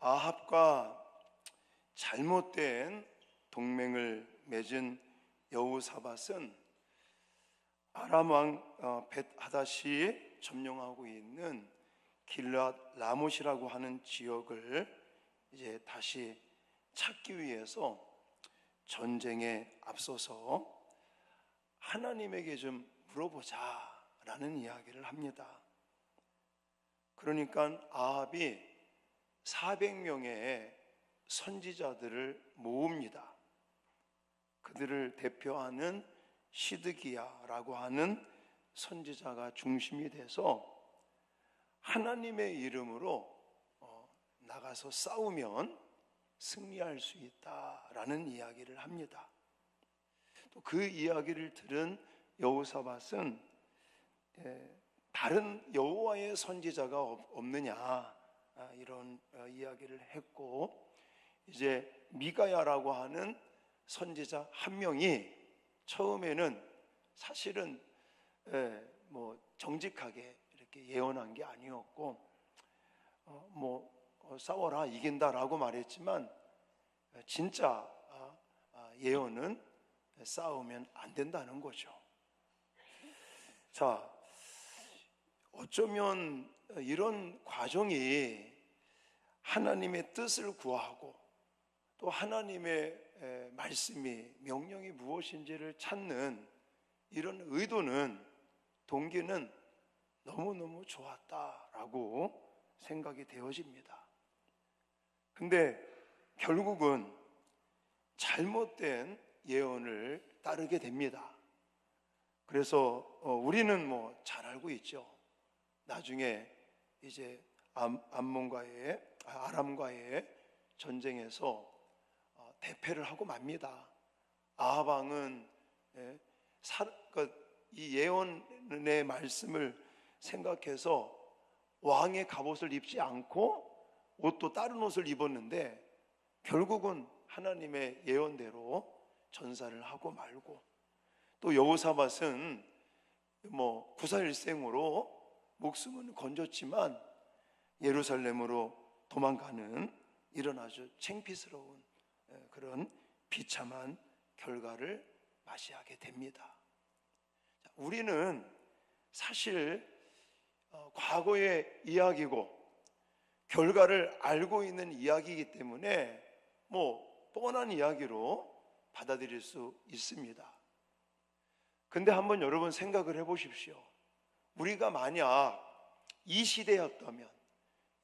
아합과 잘못된 동맹을 맺은 여호사밧은 아람 왕 벳하닷이 점령하고 있는 길르앗 라못이라고 하는 지역을 이제 다시 찾기 위해서 전쟁에 앞서서 하나님에게 좀 물어보자라는 이야기를 합니다. 그러니까 아합이 400명의 선지자들을 모읍니다. 그들을 대표하는 시드기야라고 하는 선지자가 중심이 돼서 하나님의 이름으로 나가서 싸우면 승리할 수 있다라는 이야기를 합니다. 또 그 이야기를 들은 여호사밧은 다른 여호와의 선지자가 없느냐 이런 이야기를 했고, 이제 미가야라고 하는 선지자 한 명이 처음에는 사실은 정직하게 이렇게 예언한 게 아니었고 싸워라 이긴다라고 말했지만 진짜 예언은 싸우면 안 된다는 거죠. 자, 어쩌면 이런 과정이 하나님의 뜻을 구하고 또 하나님의 말씀이 명령이 무엇인지를 찾는 이런 의도는, 동기는 너무너무 좋았다라고 생각이 되어집니다. 근데 결국은 잘못된 예언을 따르게 됩니다. 그래서 우리는 잘 알고 있죠. 나중에 이제 아람과의 전쟁에서 대패를 하고 맙니다. 아합 왕은 이 예언의 말씀을 생각해서 왕의 갑옷을 입지 않고 옷도 다른 옷을 입었는데 결국은 하나님의 예언대로 전사를 하고 말고, 또 여호사밧은 구사일생으로 목숨은 건졌지만 예루살렘으로 도망가는 이런 아주 창피스러운 그런 비참한 결과를 맞이하게 됩니다. 우리는 사실 과거의 이야기고 결과를 알고 있는 이야기이기 때문에 뻔한 이야기로 받아들일 수 있습니다. 근데 한번 여러분 생각을 해보십시오. 우리가 만약 이 시대였다면,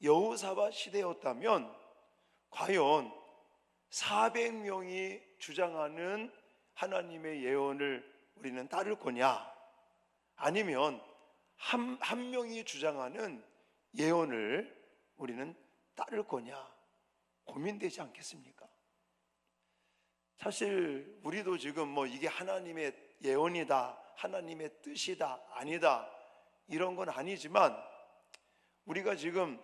여호사밧 시대였다면 과연 400명이 주장하는 하나님의 예언을 우리는 따를 거냐, 아니면 한 명이 주장하는 예언을 우리는 따를 거냐 고민되지 않겠습니까? 사실 우리도 지금 이게 하나님의 예언이다, 하나님의 뜻이다, 아니다 이런 건 아니지만, 우리가 지금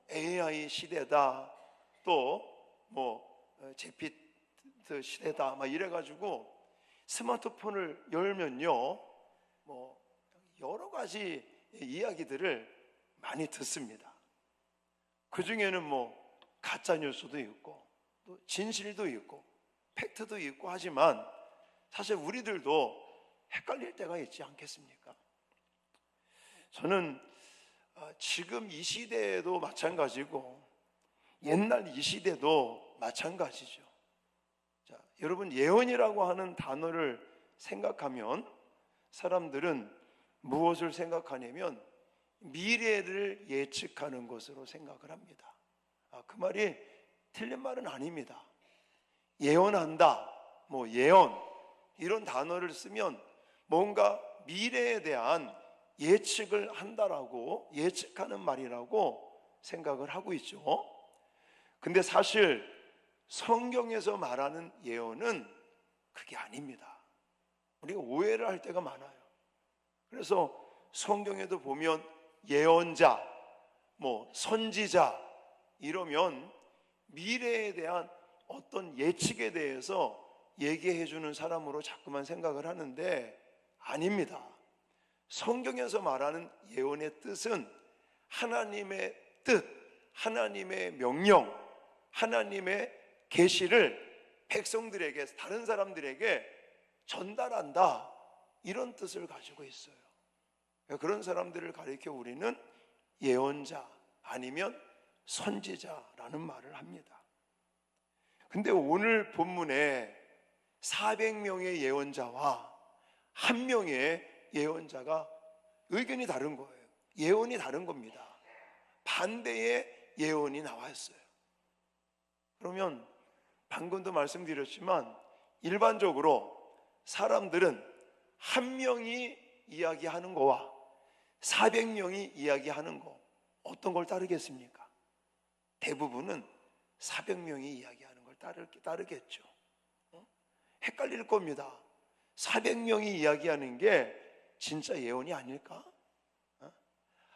AI 시대다, 또 제피트 시대다 이래가지고 스마트폰을 열면요 여러 가지 이야기들을 많이 듣습니다. 그 중에는 가짜 뉴스도 있고 또 진실도 있고 팩트도 있고 하지만 사실 우리들도 헷갈릴 때가 있지 않겠습니까? 저는 지금 이 시대에도 마찬가지고 옛날 이 시대도 마찬가지죠. 자, 여러분, 예언이라고 하는 단어를 생각하면 사람들은 무엇을 생각하냐면 미래를 예측하는 것으로 생각을 합니다. 그 말이 틀린 말은 아닙니다. 예언한다, 예언 이런 단어를 쓰면 뭔가 미래에 대한 예측을 한다라고, 예측하는 말이라고 생각을 하고 있죠. 근데 사실 성경에서 말하는 예언은 그게 아닙니다. 우리가 오해를 할 때가 많아요. 그래서 성경에도 보면 예언자, 선지자 이러면 미래에 대한 어떤 예측에 대해서 얘기해 주는 사람으로 자꾸만 생각을 하는데 아닙니다. 성경에서 말하는 예언의 뜻은 하나님의 뜻, 하나님의 명령, 하나님의 계시를 백성들에게, 다른 사람들에게 전달한다, 이런 뜻을 가지고 있어요. 그런 사람들을 가리켜 우리는 예언자 아니면 선지자라는 말을 합니다. 근데 오늘 본문에 400명의 예언자와 1명의 예언자가 의견이 다른 거예요. 예언이 다른 겁니다. 반대의 예언이 나왔어요. 그러면 방금도 말씀드렸지만 일반적으로 사람들은 1명이 이야기하는 거와 400명이 이야기하는 거, 어떤 걸 따르겠습니까? 대부분은 400명이 이야기하는 걸 따르겠죠. 헷갈릴 겁니다. 400명이 이야기하는 게 진짜 예언이 아닐까?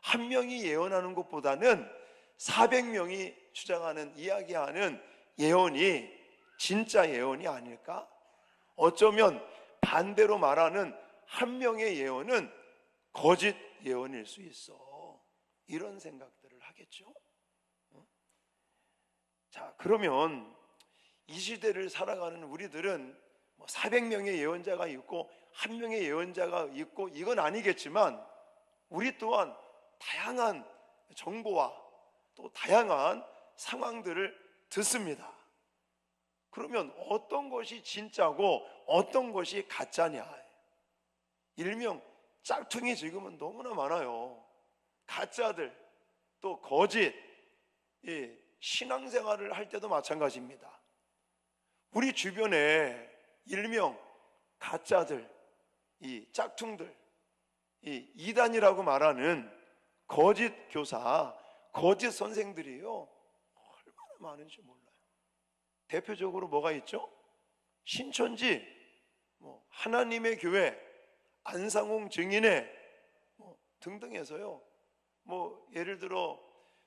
1명이 예언하는 것보다는 400명이 주장하는, 이야기하는 예언이 진짜 예언이 아닐까? 어쩌면 반대로 말하는 1명의 예언은 거짓 예언일 수 있어, 이런 생각들을 하겠죠. 자, 그러면 이 시대를 살아가는 우리들은 400명의 예언자가 있고 1명의 예언자가 있고 이건 아니겠지만, 우리 또한 다양한 정보와 또 다양한 상황들을 듣습니다. 그러면 어떤 것이 진짜고 어떤 것이 가짜냐? 일명 짝퉁이 지금은 너무나 많아요. 가짜들, 또 거짓, 신앙생활을 할 때도 마찬가지입니다. 우리 주변에 일명 가짜들, 이 짝퉁들, 이 이단이라고 말하는 거짓 교사, 거짓 선생들이요, 얼마나 많은지 몰라요. 대표적으로 뭐가 있죠? 신천지, 하나님의 교회, 안상홍 증인회 등등 해서요. 예를 들어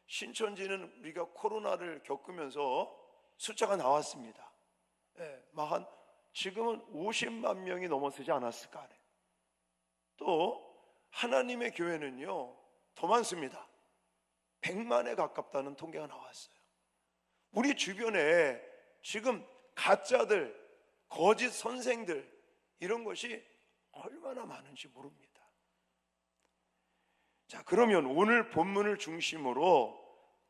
신천지는 우리가 코로나를 겪으면서 숫자가 나왔습니다. 한 지금은 50만 명이 넘어서지 않았을까. 또 하나님의 교회는요 더 많습니다. 100만에 가깝다는 통계가 나왔어요. 우리 주변에 지금 가짜들, 거짓 선생들, 이런 것이 얼마나 많은지 모릅니다. 자, 그러면 오늘 본문을 중심으로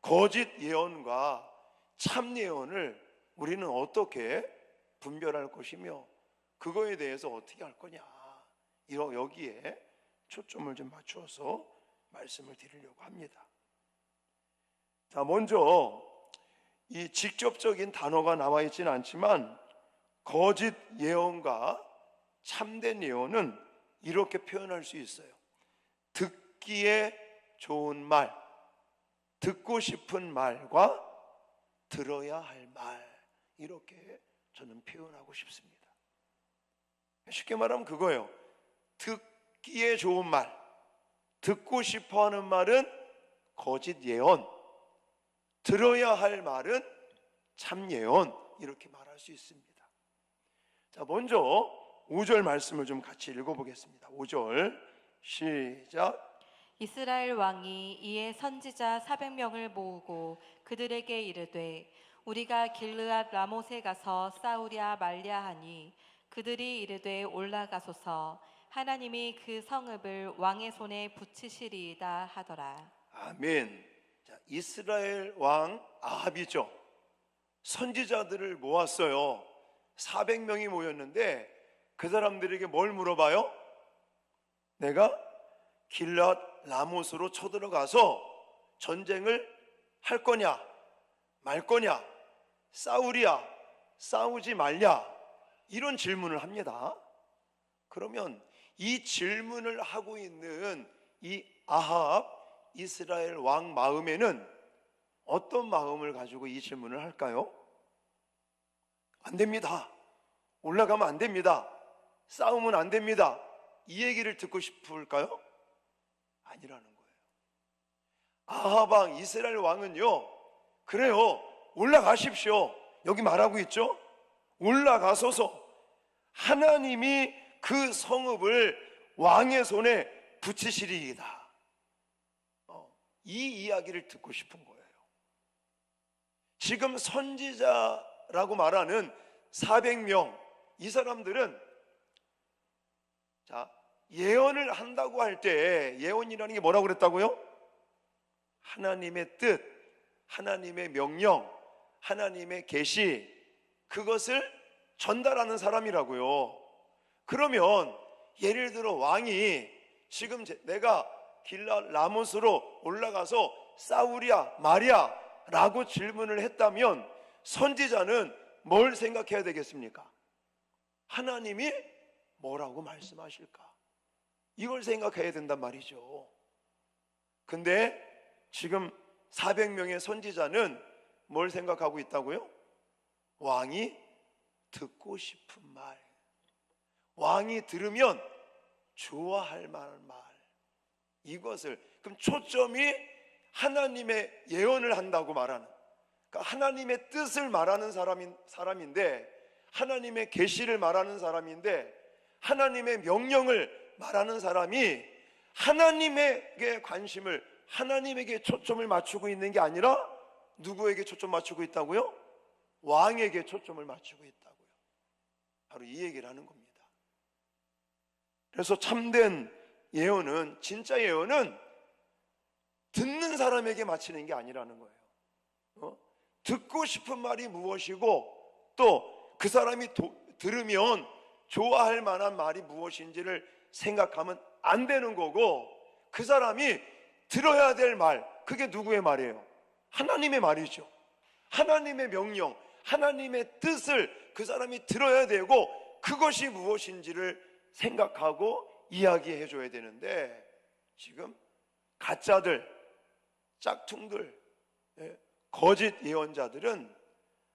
거짓 예언과 참 예언을 우리는 어떻게 분별할 것이며 그거에 대해서 어떻게 할 거냐, 여기에 초점을 좀 맞춰서 말씀을 드리려고 합니다. 자, 먼저 이 직접적인 단어가 나와 있지는 않지만 거짓 예언과 참된 예언은 이렇게 표현할 수 있어요. 듣기에 좋은 말, 듣고 싶은 말과 들어야 할 말, 이렇게 저는 표현하고 싶습니다. 쉽게 말하면 그거예요. 듣기에 좋은 말, 듣고 싶어하는 말은 거짓 예언, 들어야 할 말은 참 예언, 이렇게 말할 수 있습니다. 자, 먼저 5절 말씀을 좀 같이 읽어보겠습니다. 5절 시작. 이스라엘 왕이 이에 선지자 400명을 모으고 그들에게 이르되 우리가 길르앗 라못에 가서 싸우랴 말랴 하니 그들이 이르되 올라가소서 하나님이 그 성읍을 왕의 손에 붙이시리이다 하더라. 아멘. 자, 이스라엘 왕 아합이죠. 선지자들을 모았어요. 400명이 모였는데 그 사람들에게 뭘 물어봐요? 내가 길르앗 라못으로 쳐들어가서 전쟁을 할 거냐 말 거냐, 싸우랴 싸우지 말랴, 이런 질문을 합니다. 그러면 이 질문을 하고 있는 이 아합 이스라엘 왕 마음에는 어떤 마음을 가지고 이 질문을 할까요? 안 됩니다. 올라가면 안 됩니다. 싸우면 안 됩니다. 이 얘기를 듣고 싶을까요? 아니라는 거예요. 아합 왕, 이스라엘 왕은요, 그래요, 올라가십시오. 여기 말하고 있죠? 올라가소서 하나님이 그 성읍을 왕의 손에 붙이시리이다. 이 이야기를 듣고 싶은 거예요. 지금 선지자라고 말하는 400명, 이 사람들은 자, 예언을 한다고 할 때 예언이라는 게 뭐라고 그랬다고요? 하나님의 뜻, 하나님의 명령, 하나님의 계시, 그것을 전달하는 사람이라고요. 그러면 예를 들어 왕이 지금 내가 길랏 라못으로 올라가서 사울이야 말이야 라고 질문을 했다면 선지자는 뭘 생각해야 되겠습니까? 하나님이 뭐라고 말씀하실까? 이걸 생각해야 된단 말이죠. 근데 지금 400명의 선지자는 뭘 생각하고 있다고요? 왕이 듣고 싶은 말, 왕이 들으면 좋아할 만한 말, 이것을, 그럼 초점이 하나님의 예언을 한다고 말하는, 그러니까 하나님의 뜻을 말하는 사람인데, 하나님의 계시를 말하는 사람인데, 하나님의 명령을 말하는 사람이 하나님에게 관심을, 하나님에게 초점을 맞추고 있는 게 아니라 누구에게 초점 맞추고 있다고요? 왕에게 초점을 맞추고 있다고요. 바로 이 얘기를 하는 겁니다. 그래서 참된 예언은, 진짜 예언은 듣는 사람에게 맞추는 게 아니라는 거예요. 듣고 싶은 말이 무엇이고 또 그 사람이 들으면 좋아할 만한 말이 무엇인지를 생각하면 안 되는 거고, 그 사람이 들어야 될 말, 그게 누구의 말이에요? 하나님의 말이죠. 하나님의 명령, 하나님의 뜻을 그 사람이 들어야 되고, 그것이 무엇인지를 생각하고 이야기해 줘야 되는데, 지금 가짜들, 짝퉁들, 거짓 예언자들은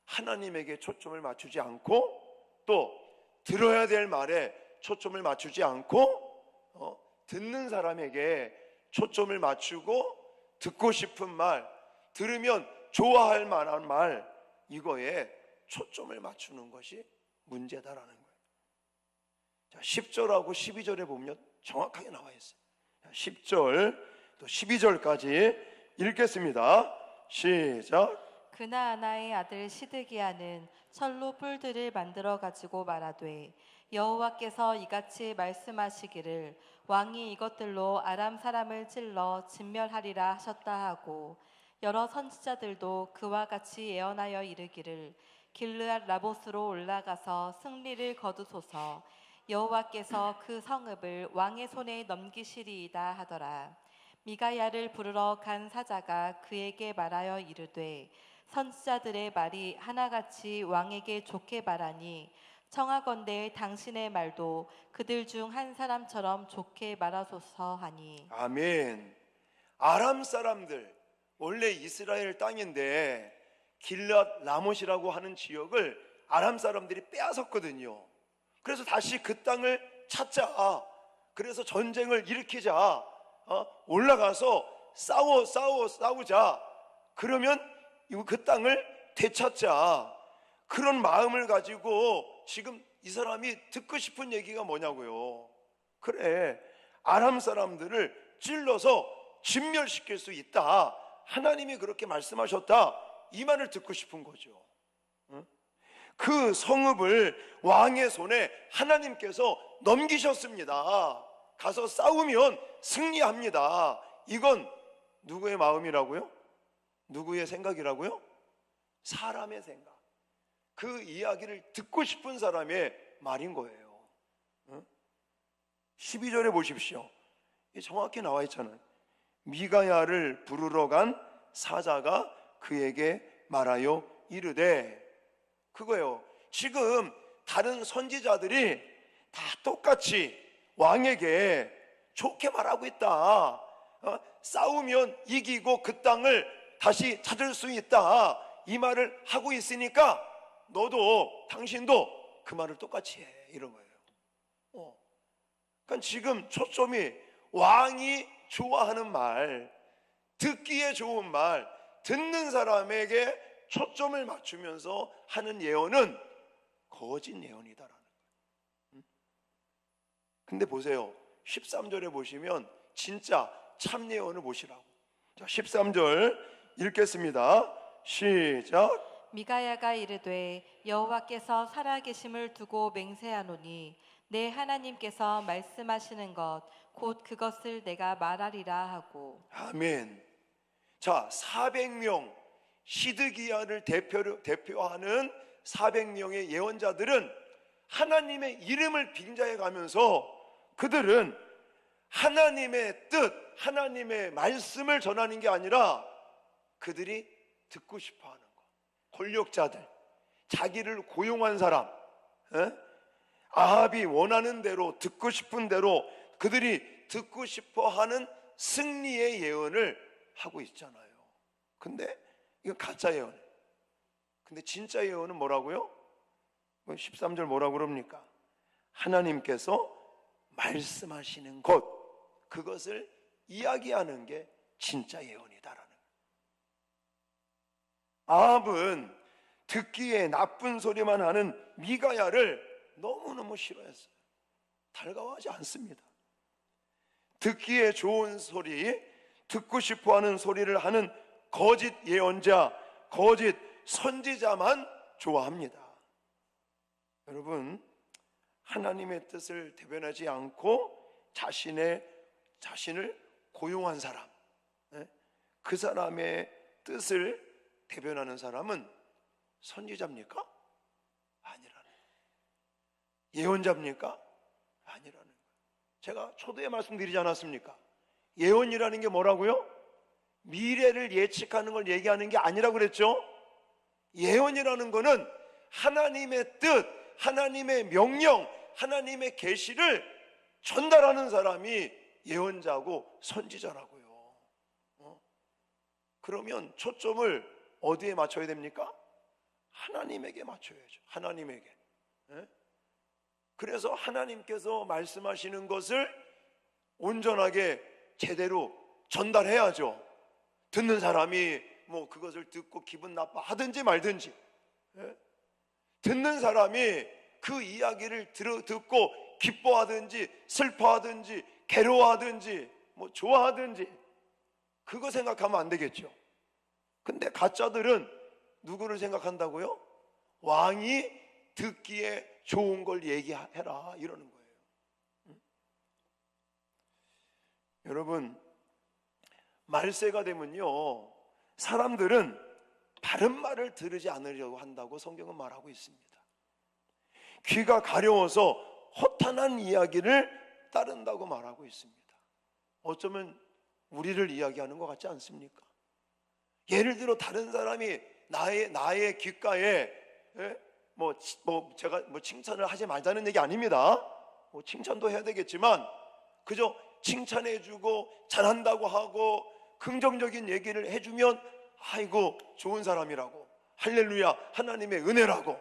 하나님에게 초점을 맞추지 않고 또 들어야 될 말에 초점을 맞추지 않고 듣는 사람에게 초점을 맞추고 듣고 싶은 말, 들으면 좋아할 만한 말, 이거에 초점을 맞추는 것이 문제다라는 거예요. 자, 10절하고 12절에 보면 정확하게 나와 있어요. 10절 또 12절까지 읽겠습니다. 시작. 그나아나의 아들 시드기야는 철로 뿔들을 만들어 가지고 말하되, 여호와께서 이같이 말씀하시기를 왕이 이것들로 아람 사람을 찔러 진멸하리라 하셨다 하고, 여러 선지자들도 그와 같이 예언하여 이르기를 길르앗 라봇으로 올라가서 승리를 거두소서, 여호와께서 그 성읍을 왕의 손에 넘기시리이다 하더라. 미가야를 부르러 간 사자가 그에게 말하여 이르되, 선지자들의 말이 하나같이 왕에게 좋게 말하니 청하건대 당신의 말도 그들 중 한 사람처럼 좋게 말하소서 하니. 아멘. 아람 사람들, 원래 이스라엘 땅인데 길랏 라못이라고 하는 지역을 아람 사람들이 빼앗았거든요. 그래서 다시 그 땅을 찾자, 그래서 전쟁을 일으키자, 올라가서 싸우자, 그러면 그 땅을 되찾자, 그런 마음을 가지고 지금 이 사람이 듣고 싶은 얘기가 뭐냐고요. 그래, 아람 사람들을 찔러서 진멸시킬 수 있다, 하나님이 그렇게 말씀하셨다, 이 말을 듣고 싶은 거죠. 그 성읍을 왕의 손에 하나님께서 넘기셨습니다. 가서 싸우면 승리합니다. 이건 누구의 마음이라고요? 누구의 생각이라고요? 사람의 생각. 그 이야기를 듣고 싶은 사람의 말인 거예요. 12절에 보십시오. 정확히 나와 있잖아요. 미가야를 부르러 간 사자가 그에게 말하여 이르되, 그거예요. 지금 다른 선지자들이 다 똑같이 왕에게 좋게 말하고 있다. 싸우면 이기고 그 땅을 다시 찾을 수 있다, 이 말을 하고 있으니까 너도, 당신도 그 말을 똑같이 해, 이런 거예요. 그러니까 지금 초점이 왕이 좋아하는 말, 듣기에 좋은 말, 듣는 사람에게 초점을 맞추면서 하는 예언은 거짓 예언이다라는 거예요. 근데 보세요, 13절에 보시면 진짜 참 예언을 보시라고. 자, 13절 읽겠습니다. 시작. 미가야가 이르되 여호와께서 살아계심을 두고 맹세하노니 내 하나님께서 말씀하시는 것 곧 그것을 내가 말하리라 하고. 아멘. 자, 400명 시드기야를 대표하는 400명의 예언자들은 하나님의 이름을 빙자해 가면서 그들은 하나님의 뜻, 하나님의 말씀을 전하는 게 아니라 그들이 듣고 싶어 하는 것, 권력자들, 자기를 고용한 사람, 아합이 원하는 대로, 듣고 싶은 대로 그들이 듣고 싶어 하는 승리의 예언을 하고 있잖아요. 근데 이건 가짜 예언. 근데 진짜 예언은 뭐라고요? 13절 뭐라고 그럽니까? 하나님께서 말씀하시는 것, 그것을 이야기하는 게 진짜 예언이다라는 거예요. 아합은 듣기에 나쁜 소리만 하는 미가야를 너무너무 싫어했어요. 달가워하지 않습니다. 듣기에 좋은 소리, 듣고 싶어하는 소리를 하는 거짓 예언자, 거짓 선지자만 좋아합니다. 여러분, 하나님의 뜻을 대변하지 않고 자신을 고용한 사람, 그 사람의 뜻을 대변하는 사람은 선지자입니까? 아니라는 거예요. 예언자입니까? 아니라는 거예요. 제가 초대에 말씀드리지 않았습니까? 예언이라는 게 뭐라고요? 미래를 예측하는 걸 얘기하는 게 아니라고 그랬죠? 예언이라는 거는 하나님의 뜻, 하나님의 명령, 하나님의 계시를 전달하는 사람이 예언자고 선지자라고요. 그러면 초점을 어디에 맞춰야 됩니까? 하나님에게 맞춰야죠. 하나님에게. 그래서 하나님께서 말씀하시는 것을 온전하게 제대로 전달해야죠. 듣는 사람이 뭐 그것을 듣고 기분 나빠하든지 말든지, 듣는 사람이 그 이야기를 듣고 기뻐하든지 슬퍼하든지 괴로워하든지 뭐 좋아하든지 그거 생각하면 안 되겠죠. 근데 가짜들은 누구를 생각한다고요? 왕이 듣기에 좋은 걸 얘기해라 이러는 거예요. 여러분, 말세가 되면요, 사람들은 바른 말을 들으지 않으려고 한다고 성경은 말하고 있습니다. 귀가 가려워서 허탄한 이야기를 따른다고 말하고 있습니다. 어쩌면 우리를 이야기하는 것 같지 않습니까? 예를 들어 다른 사람이 나의 귓가에 제가 칭찬을 하지 말자는 얘기 아닙니다. 칭찬도 해야 되겠지만 그저 칭찬해주고 잘한다고 하고 긍정적인 얘기를 해주면 아이고 좋은 사람이라고, 할렐루야 하나님의 은혜라고,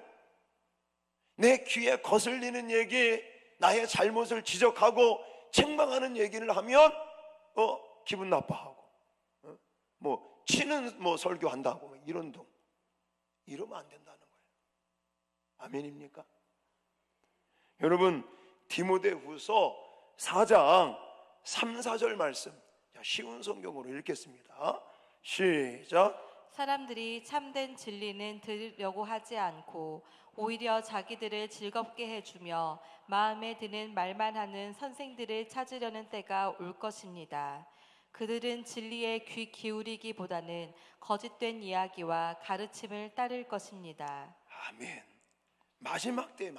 내 귀에 거슬리는 얘기, 나의 잘못을 지적하고 책망하는 얘기를 하면 기분 나빠하고 치는 설교한다고 이런 둥, 이러면 안 된다는 거예요. 아멘입니까? 여러분, 디모데후서 4장 3, 4절 말씀, 쉬운 성경으로 읽겠습니다. 시작. 사람들이 참된 진리는 들으려고 하지 않고 오히려 자기들을 즐겁게 해주며 마음에 드는 말만 하는 선생들을 찾으려는 때가 올 것입니다. 그들은 진리에 귀 기울이기보다는 거짓된 이야기와 가르침을 따를 것입니다. 아멘. 마지막 때,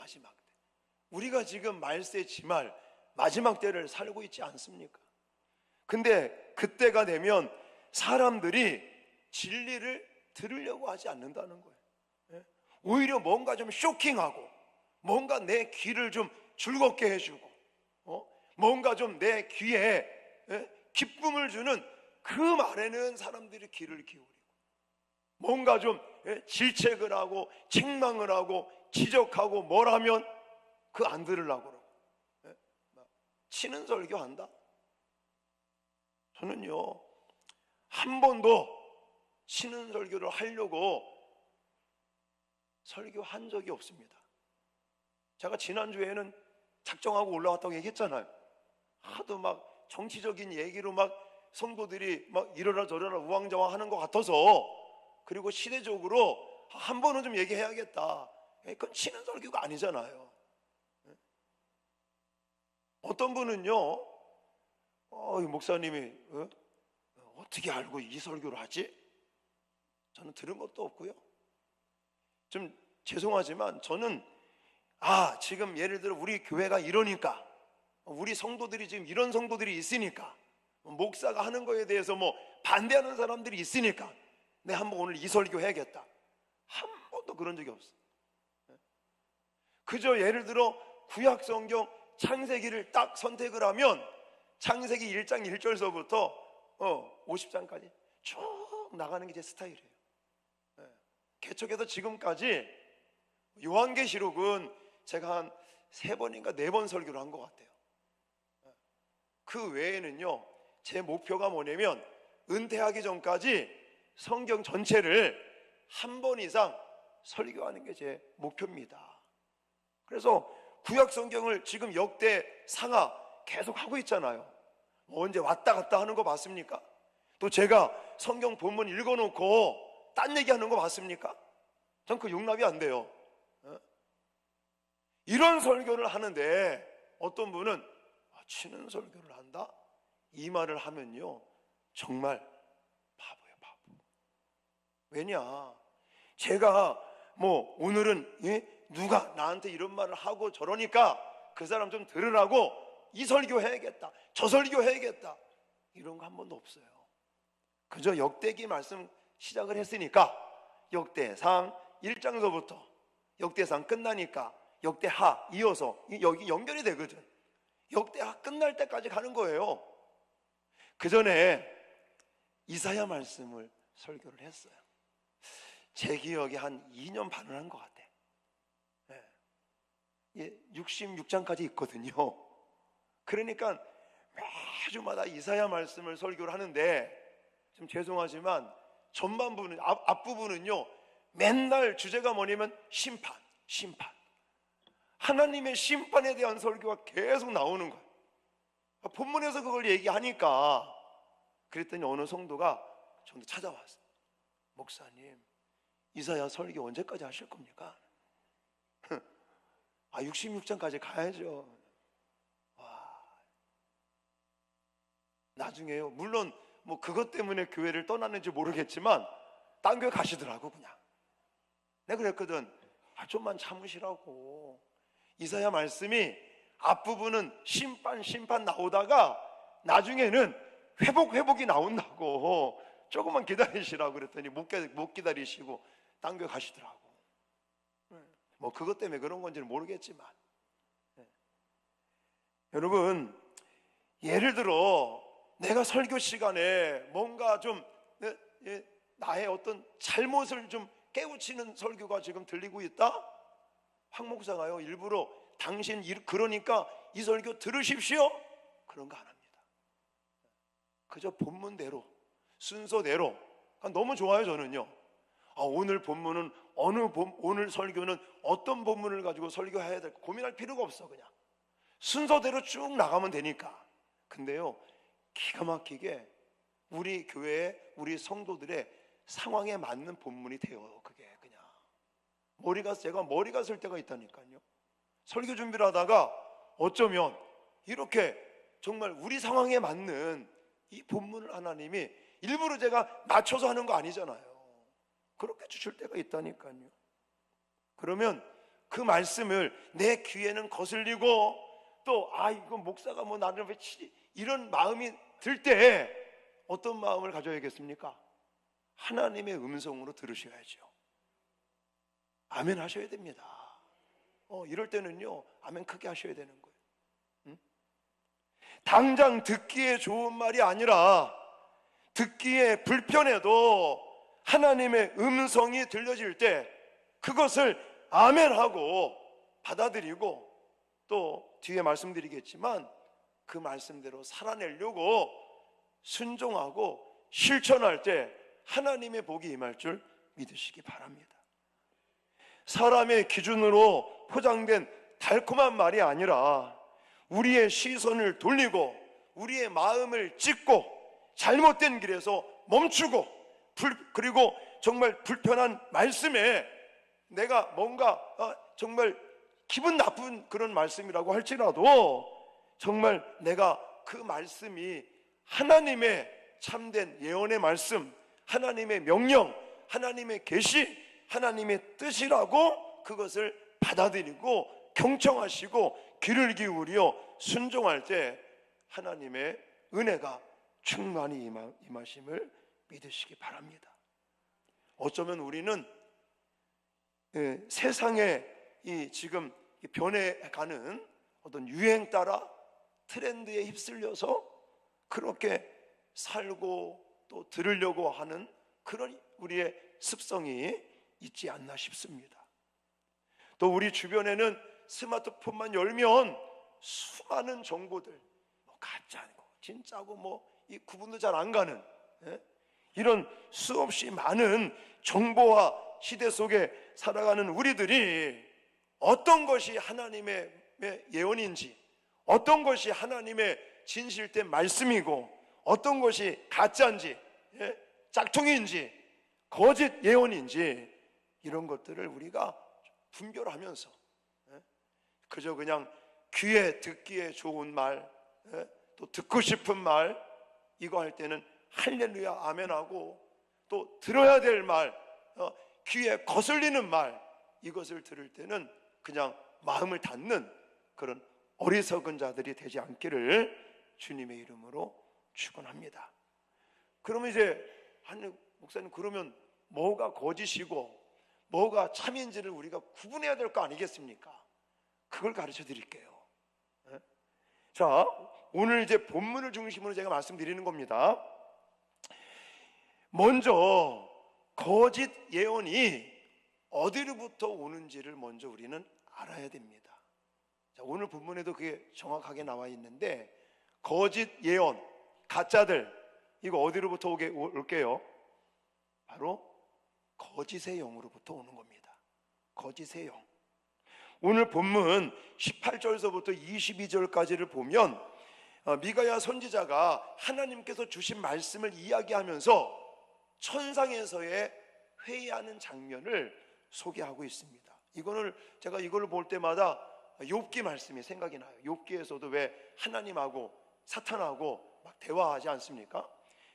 우리가 지금 말세 지말 마지막 때를 살고 있지 않습니까? 근데 그때가 되면 사람들이 진리를 들으려고 하지 않는다는 거예요. 오히려 뭔가 좀 쇼킹하고, 뭔가 내 귀를 좀 즐겁게 해주고, 뭔가 좀 내 귀에 기쁨을 주는 그 말에는 사람들이 귀를 기울이고, 뭔가 좀 질책을 하고 책망을 하고 지적하고 뭘 하면 그 안 들으려고 그러고, 치는 설교한다? 저는요 한 번도 치는 설교를 하려고 설교한 적이 없습니다. 제가 지난주에는 작정하고 올라왔다고 얘기했잖아요. 하도 막 정치적인 얘기로 막 성도들이 막 이러라 저러라 우왕좌왕 하는 것 같아서 그리고 시대적으로 한 번은 좀 얘기해야겠다. 그건 치는 설교가 아니잖아요. 어떤 분은요, 이 목사님이 어떻게 알고 이 설교를 하지? 저는 들은 것도 없고요. 좀 죄송하지만 저는 지금 예를 들어 우리 교회가 이러니까, 우리 성도들이 지금 이런 성도들이 있으니까, 목사가 하는 거에 대해서 뭐 반대하는 사람들이 있으니까 내가 한번 오늘 이 설교 해야겠다, 한 번도 그런 적이 없어요. 그저 예를 들어 구약 성경 창세기를 딱 선택을 하면 창세기 1장 1절서부터 50장까지 쭉 나가는 게 제 스타일이에요. 개척해서 지금까지 요한계시록은 제가 한 3번인가 4번 설교를 한 것 같아요. 그 외에는요, 제 목표가 뭐냐면 은퇴하기 전까지 성경 전체를 한 번 이상 설교하는 게 제 목표입니다. 그래서 구약 성경을 지금 역대 상하 계속 하고 있잖아요. 언제 왔다 갔다 하는 거 봤습니까? 또 제가 성경 본문 읽어놓고 딴 얘기하는 거 봤습니까? 전 그 용납이 안 돼요. 이런 설교를 하는데 어떤 분은 치는 설교를 한다? 이 말을 하면요, 정말 바보예요, 바보. 왜냐, 제가 뭐 오늘은 누가 나한테 이런 말을 하고 저러니까 그 사람 좀 들으라고 이 설교 해야겠다, 저 설교 해야겠다, 이런 거 한 번도 없어요. 그저 역대기 말씀 시작을 했으니까 역대상 1장서부터 역대상 끝나니까 역대하 이어서 여기 연결이 되거든. 역대하 끝날 때까지 가는 거예요. 그 전에 이사야 말씀을 설교를 했어요. 제 기억에 한 2년 반을 한 것 같아. 66장까지 있거든요. 그러니까 매주마다 이사야 말씀을 설교를 하는데, 좀 죄송하지만 전반부는, 앞부분은요, 맨날 주제가 뭐냐면 심판. 하나님의 심판에 대한 설교가 계속 나오는 거예요. 본문에서 그걸 얘기하니까, 그랬더니 어느 성도가 저한테 찾아왔어요. 목사님, 이사야 설교 언제까지 하실 겁니까? 66장까지 가야죠. 나중에요, 물론 뭐 그것 때문에 교회를 떠났는지 모르겠지만 딴 교회 가시더라고. 그냥 내가 그랬거든, 좀만 참으시라고. 이사야 말씀이 앞부분은 심판 나오다가 나중에는 회복이 나온다고, 조금만 기다리시라고 그랬더니 못 기다리시고 딴 교회 가시더라고. 뭐 그것 때문에 그런 건지는 모르겠지만, 여러분, 예를 들어 내가 설교 시간에 뭔가 좀 나의 어떤 잘못을 좀 깨우치는 설교가 지금 들리고 있다? 황 목사가요, 일부러 당신 그러니까 이 설교 들으십시오, 그런 거 안 합니다. 그저 본문대로, 순서대로. 너무 좋아요, 저는요. 오늘 본문은 오늘 설교는 어떤 본문을 가지고 설교해야 될까 고민할 필요가 없어. 그냥 순서대로 쭉 나가면 되니까. 근데요, 기가 막히게 우리 교회에, 우리 성도들의 상황에 맞는 본문이 돼요. 그게 그냥 제가 머리가 쓸 때가 있다니까요. 설교 준비를 하다가 어쩌면 이렇게 정말 우리 상황에 맞는 이 본문을 하나님이 일부러 제가 맞춰서 하는 거 아니잖아요. 그렇게 주실 때가 있다니까요. 그러면 그 말씀을 내 귀에는 거슬리고, 또 이거 목사가 뭐 나를 왜 치지, 이런 마음이 들 때 어떤 마음을 가져야겠습니까? 하나님의 음성으로 들으셔야죠. 아멘 하셔야 됩니다. 이럴 때는요, 아멘 크게 하셔야 되는 거예요. 당장 듣기에 좋은 말이 아니라 듣기에 불편해도 하나님의 음성이 들려질 때 그것을 아멘하고 받아들이고, 또 뒤에 말씀드리겠지만 그 말씀대로 살아내려고 순종하고 실천할 때 하나님의 복이 임할 줄 믿으시기 바랍니다. 사람의 기준으로 포장된 달콤한 말이 아니라 우리의 시선을 돌리고 우리의 마음을 찢고 잘못된 길에서 멈추고, 그리고 정말 불편한 말씀에 내가 뭔가 정말 기분 나쁜 그런 말씀이라고 할지라도 정말 내가 그 말씀이 하나님의 참된 예언의 말씀, 하나님의 명령, 하나님의 계시, 하나님의 뜻이라고 그것을 받아들이고 경청하시고 귀를 기울여 순종할 때 하나님의 은혜가 충만히 임하심을 믿으시기 바랍니다. 어쩌면 우리는 세상에 지금 변해가는 어떤 유행 따라 트렌드에 휩쓸려서 그렇게 살고 또 들으려고 하는 그런 우리의 습성이 있지 않나 싶습니다. 또 우리 주변에는 스마트폰만 열면 수많은 정보들, 가짜고 진짜고 이 구분도 잘 안 가는 이런 수없이 많은 정보화 시대 속에 살아가는 우리들이 어떤 것이 하나님의 예언인지, 어떤 것이 하나님의 진실된 말씀이고, 어떤 것이 가짜인지, 짝퉁인지, 거짓 예언인지, 이런 것들을 우리가 분별하면서 그저 그냥 귀에 듣기에 좋은 말, 또 듣고 싶은 말, 이거 할 때는 할렐루야 아멘하고, 또 들어야 될 말, 귀에 거슬리는 말, 이것을 들을 때는 그냥 마음을 닫는 그런 어리석은 자들이 되지 않기를 주님의 이름으로 축원합니다. 그러면 이제 한 목사님, 그러면 뭐가 거짓이고 뭐가 참인지를 우리가 구분해야 될 거 아니겠습니까? 그걸 가르쳐 드릴게요. 자, 오늘 이제 본문을 중심으로 제가 말씀드리는 겁니다. 먼저 거짓 예언이 어디로부터 오는지를 먼저 우리는 알아야 됩니다. 자, 오늘 본문에도 그게 정확하게 나와 있는데, 거짓 예언, 가짜들, 이거 어디로부터 올게요? 바로 거짓의 영으로부터 오는 겁니다. 거짓의 영. 오늘 본문 18절서부터 22절까지를 보면 미가야 선지자가 하나님께서 주신 말씀을 이야기하면서 천상에서의 회의하는 장면을 소개하고 있습니다. 제가 이거를 볼 때마다 욥기 말씀이 생각이 나요. 욥기에서도 왜 하나님하고 사탄하고 막 대화하지 않습니까?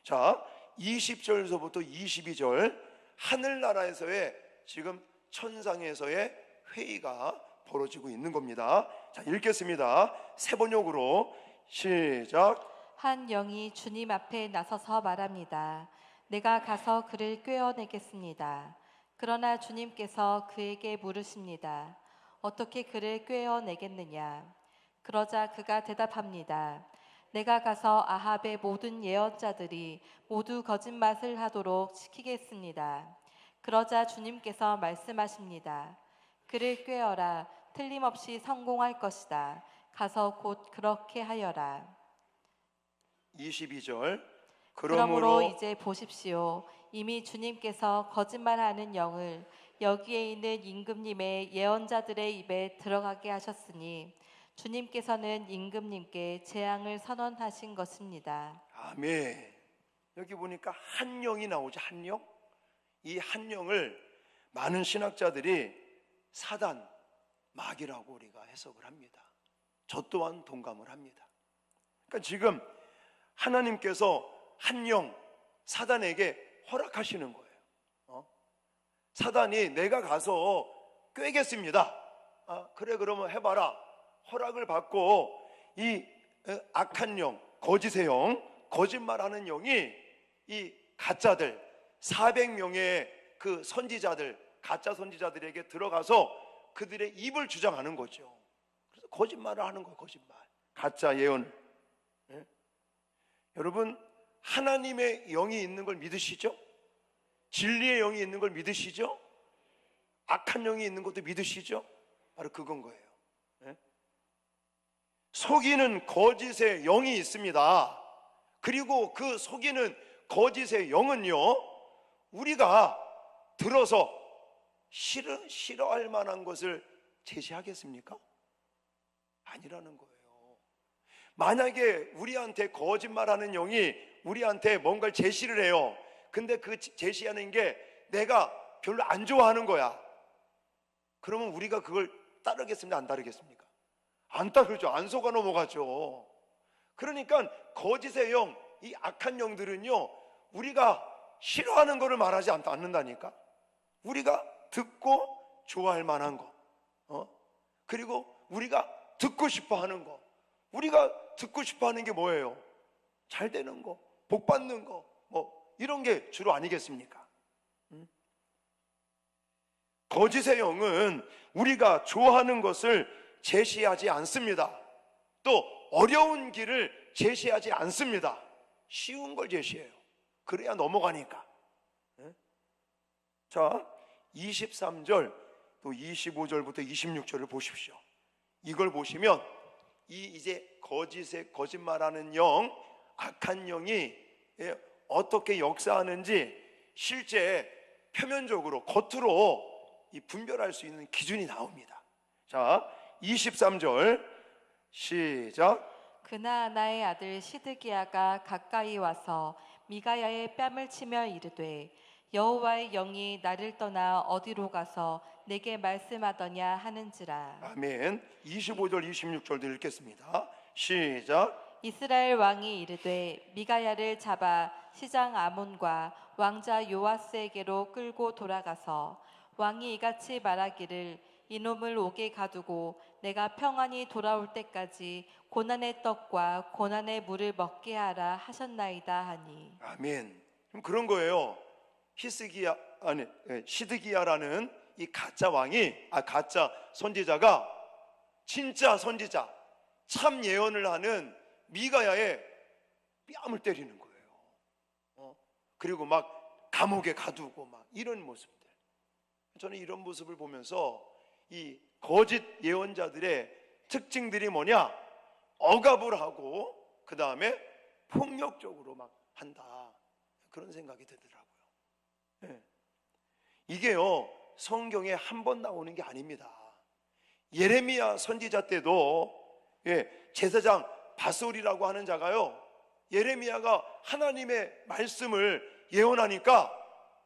자, 20절서부터 22절, 하늘나라에서의 지금 천상에서의 회의가 벌어지고 있는 겁니다. 자, 읽겠습니다. 세 번역으로 시작. 한 영이 주님 앞에 나서서 말합니다. 내가 가서 그를 꿰어내겠습니다. 그러나 주님께서 그에게 물으십니다. 어떻게 그를 꿰어내겠느냐? 그러자 그가 대답합니다. 내가 가서 아합의 모든 예언자들이 모두 거짓말을 하도록 시키겠습니다. 그러자 주님께서 말씀하십니다. 그를 꿰어라. 틀림없이 성공할 것이다. 가서 곧 그렇게 하여라. 22절. 그러므로 이제 보십시오. 이미 주님께서 거짓말하는 영을 여기에 있는 임금님의 예언자들의 입에 들어가게 하셨으니 주님께서는 임금님께 재앙을 선언하신 것입니다. 아멘. 여기 보니까 한 영이 나오죠. 한 영. 이 한 영을 많은 신학자들이 사단, 마귀라고 우리가 해석을 합니다. 저 또한 동감을 합니다. 그러니까 지금 하나님께서 한 영, 사단에게 허락하시는 거예요. 사단이 내가 가서 꿰겠습니다. 그래, 그러면 해봐라. 허락을 받고 이 악한 영, 거짓의 영, 거짓말하는 영이 이 가짜들 400명의 그 선지자들, 가짜 선지자들에게 들어가서 그들의 입을 주장하는 거죠. 그래서 거짓말을 하는 거예요. 거짓말, 가짜 예언을. 여러분, 하나님의 영이 있는 걸 믿으시죠? 진리의 영이 있는 걸 믿으시죠? 악한 영이 있는 것도 믿으시죠? 바로 그건 거예요. 속이는 거짓의 영이 있습니다. 그리고 그 속이는 거짓의 영은요, 우리가 들어서 싫어할 만한 것을 제시하겠습니까? 아니라는 거예요. 만약에 우리한테 거짓말하는 영이 우리한테 뭔가를 제시를 해요. 근데 그 제시하는 게 내가 별로 안 좋아하는 거야. 그러면 우리가 그걸 따르겠습니까? 안 따르겠습니까? 안 따르죠. 안 속아 넘어가죠. 그러니까 거짓의 영, 이 악한 영들은요, 우리가 싫어하는 거를 말하지 않는다니까. 우리가 듣고 좋아할 만한 거, 그리고 우리가 듣고 싶어 하는 거. 우리가 듣고 싶어 하는 게 뭐예요? 잘 되는 거, 복 받는 거, 뭐 이런 게 주로 아니겠습니까? 거짓의 영은 우리가 좋아하는 것을 제시하지 않습니다. 또 어려운 길을 제시하지 않습니다. 쉬운 걸 제시해요. 그래야 넘어가니까. 자, 23절 또 25절부터 26절을 보십시오. 이걸 보시면 이제 거짓말하는 영, 악한 영이 어떻게 역사하는지 실제 표면적으로 겉으로 분별할 수 있는 기준이 나옵니다. 자, 23절 시작. 그나아나의 아들 시드기야가 가까이 와서 미가야의 뺨을 치며 이르되 여호와의 영이 나를 떠나 어디로 가서 내게 말씀하더냐 하는지라. 아멘. 25절 26절도 읽겠습니다. 시작. 이스라엘 왕이 이르되 미가야를 잡아 시장 아몬과 왕자 요아스에게로 끌고 돌아가서 왕이 이같이 말하기를 이놈을 옥에 가두고 내가 평안히 돌아올 때까지 고난의 떡과 고난의 물을 먹게 하라 하셨나이다 하니. 아멘. 그런 거예요. 시드기야라는 이 가짜 왕이, 가짜 선지자가 진짜 선지자, 참 예언을 하는 미가야의 뺨을 때리는 거예요. 그리고 막 감옥에 가두고 막 이런 모습들. 저는 이런 모습을 보면서 이 거짓 예언자들의 특징들이 뭐냐? 억압을 하고 그 다음에 폭력적으로 막 한다. 그런 생각이 들더라고요. 이게요, 성경에 한 번 나오는 게 아닙니다. 예레미야 선지자 때도 제사장 바솔이라고 하는 자가요, 예레미야가 하나님의 말씀을 예언하니까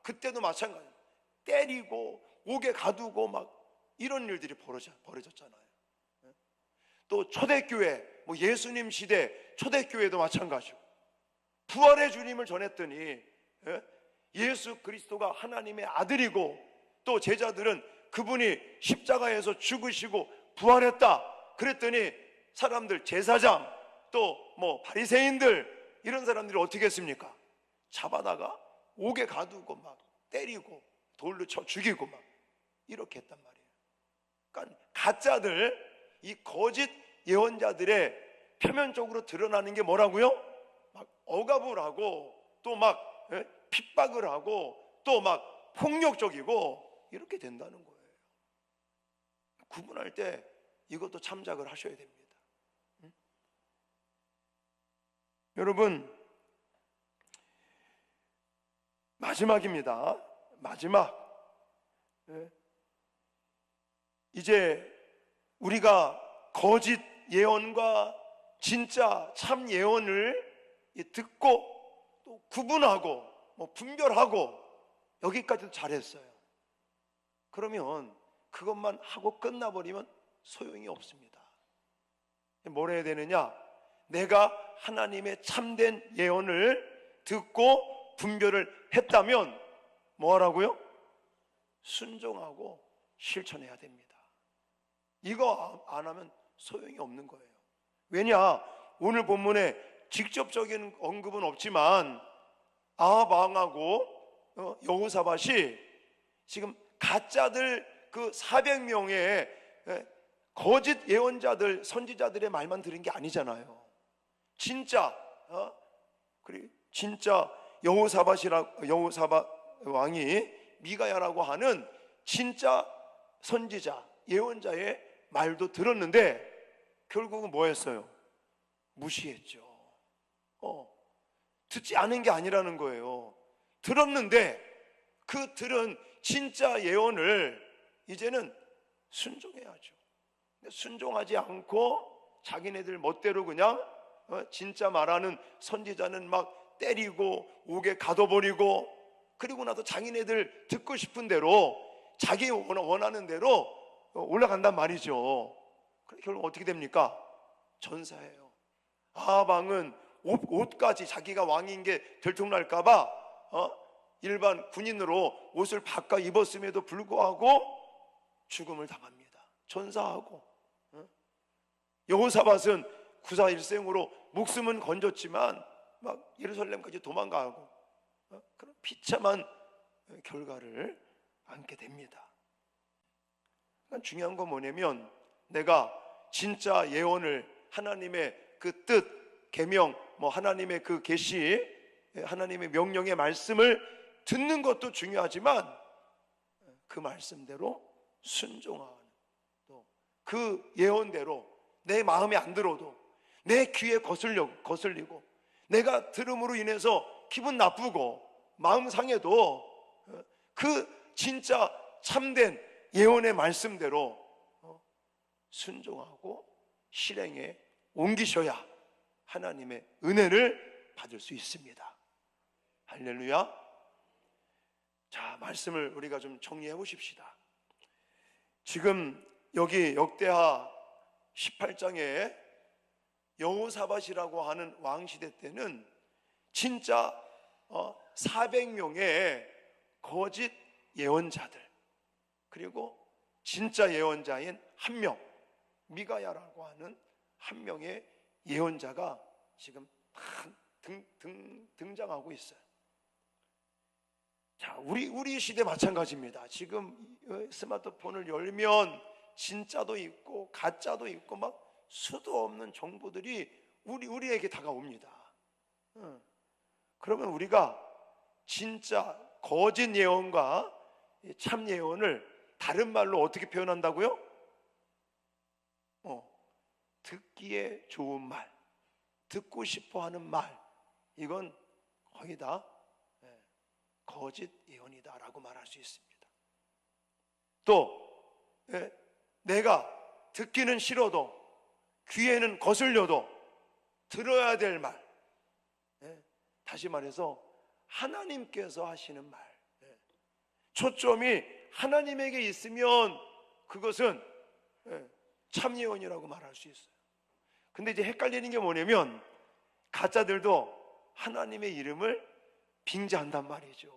그때도 마찬가지예요. 때리고 옥에 가두고 막 이런 일들이 벌어졌잖아요. 또 초대교회, 뭐 예수님 시대 초대교회도 마찬가지고, 부활의 주님을 전했더니 예수 그리스도가 하나님의 아들이고 또 제자들은 그분이 십자가에서 죽으시고 부활했다 그랬더니 사람들, 제사장 또 뭐 바리새인들 이런 사람들이 어떻게 했습니까? 잡아다가 옥에 가두고 막 때리고 돌로 쳐 죽이고 막 이렇게 했단 말이에요. 그러니까 가짜들, 이 거짓 예언자들의 표면적으로 드러나는 게 뭐라고요? 막 억압을 하고 또 막 핍박을 하고 또 막 폭력적이고 이렇게 된다는 거예요. 구분할 때 이것도 참작을 하셔야 됩니다. 여러분, 마지막입니다. 마지막. 이제 우리가 거짓 예언과 진짜 참 예언을 듣고 또 구분하고 뭐 분별하고 여기까지도 잘했어요. 그러면 그것만 하고 끝나버리면 소용이 없습니다. 뭘 해야 되느냐? 내가 하나님의 참된 예언을 듣고 분별을 했다면 뭐 하라고요? 순종하고 실천해야 됩니다. 이거 안 하면 소용이 없는 거예요. 왜냐? 오늘 본문에 직접적인 언급은 없지만 아합 왕하고 여호사밧이 지금 가짜들 그 400명의 거짓 예언자들, 선지자들의 말만 들은 게 아니잖아요. 진짜 그리고 진짜 여호사밧 왕이 미가야라고 하는 진짜 선지자, 예언자의 말도 들었는데 결국은 뭐 했어요? 무시했죠. 듣지 않은 게 아니라는 거예요. 들었는데 그 들은 진짜 예언을 이제는 순종해야죠. 순종하지 않고 자기네들 멋대로 그냥 진짜 말하는 선지자는 막 때리고 옥에 가둬버리고 그리고 나도 자기네들 듣고 싶은 대로 자기 원하는 대로 올라간단 말이죠. 그럼 결국 어떻게 됩니까? 전사해요. 아방은 옷까지 자기가 왕인 게 들통날까봐 일반 군인으로 옷을 바꿔 입었음에도 불구하고 죽음을 당합니다. 전사하고. 여호사밧은 구사일생으로 목숨은 건졌지만 막 예루살렘까지 도망가고 그런 비참한 결과를 안게 됩니다. 그러니까 중요한 건 뭐냐면 내가 진짜 예언을 하나님의 그 뜻, 계명, 하나님의 그 계시, 하나님의 명령의 말씀을 듣는 것도 중요하지만 그 말씀대로 순종하는, 또 그 예언대로 내 마음에 안 들어도 내 귀에 거슬리고 내가 들음으로 인해서 기분 나쁘고 마음 상해도 그 진짜 참된 예언의 말씀대로 순종하고 실행에 옮기셔야 하나님의 은혜를 받을 수 있습니다. 할렐루야. 자, 말씀을 우리가 좀 정리해 보십시다. 지금 여기 역대하 18장에 여호사밧이라고 하는 왕시대 때는 진짜 400명의 거짓 예언자들, 그리고 진짜 예언자인 한 명, 미가야라고 하는 한 명의 예언자가 지금 등장하고 있어요. 자, 우리 시대 마찬가지입니다. 지금 스마트폰을 열면 진짜도 있고 가짜도 있고 막 수도 없는 정보들이 우리에게 다가옵니다. 그러면 우리가 진짜 거짓 예언과 참 예언을 다른 말로 어떻게 표현한다고요? 듣기에 좋은 말, 듣고 싶어 하는 말, 이건 거의 다 거짓 예언이다라고 말할 수 있습니다. 또 내가 듣기는 싫어도 귀에는 거슬려도 들어야 될 말, 다시 말해서 하나님께서 하시는 말, 초점이 하나님에게 있으면 그것은 참 예언이라고 말할 수 있어요. 근데 이제 헷갈리는 게 뭐냐면 가짜들도 하나님의 이름을 빙자한단 말이죠.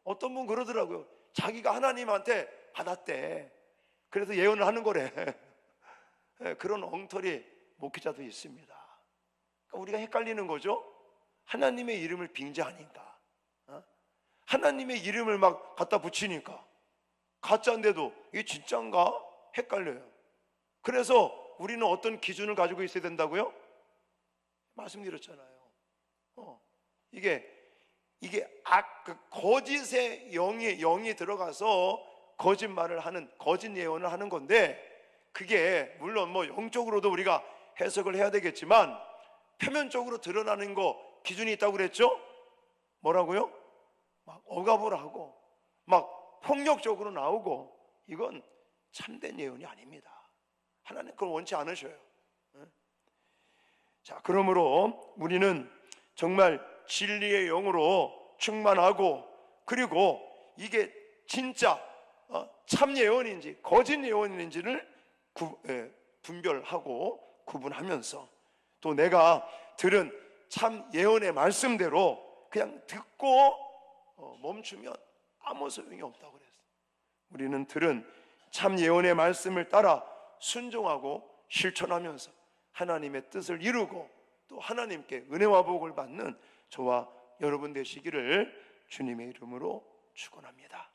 어떤 분 그러더라고요. 자기가 하나님한테 받았대. 그래서 예언을 하는 거래. 그런 엉터리 목회자도 있습니다. 그러니까 우리가 헷갈리는 거죠. 하나님의 이름을 빙자하니까, 하나님의 이름을 막 갖다 붙이니까 가짜인데도 이게 진짜인가 헷갈려요. 그래서 우리는 어떤 기준을 가지고 있어야 된다고요? 말씀드렸잖아요. 이게 거짓의 영이 들어가서 거짓말을 하는, 거짓 예언을 하는 건데, 그게 물론 영적으로도 우리가 해석을 해야 되겠지만 표면적으로 드러나는 거 기준이 있다고 그랬죠? 뭐라고요? 막 억압을 하고 막 폭력적으로 나오고, 이건 참된 예언이 아닙니다. 하나님 그걸 원치 않으셔요. 자, 그러므로 우리는 정말 진리의 영으로 충만하고, 그리고 이게 진짜 참 예언인지 거짓 예언인지를 분별하고 구분하면서, 또 내가 들은 참 예언의 말씀대로 그냥 듣고 멈추면 아무 소용이 없다고 그랬어요. 우리는 들은 참 예언의 말씀을 따라 순종하고 실천하면서 하나님의 뜻을 이루고 또 하나님께 은혜와 복을 받는 저와 여러분 되시기를 주님의 이름으로 축원합니다.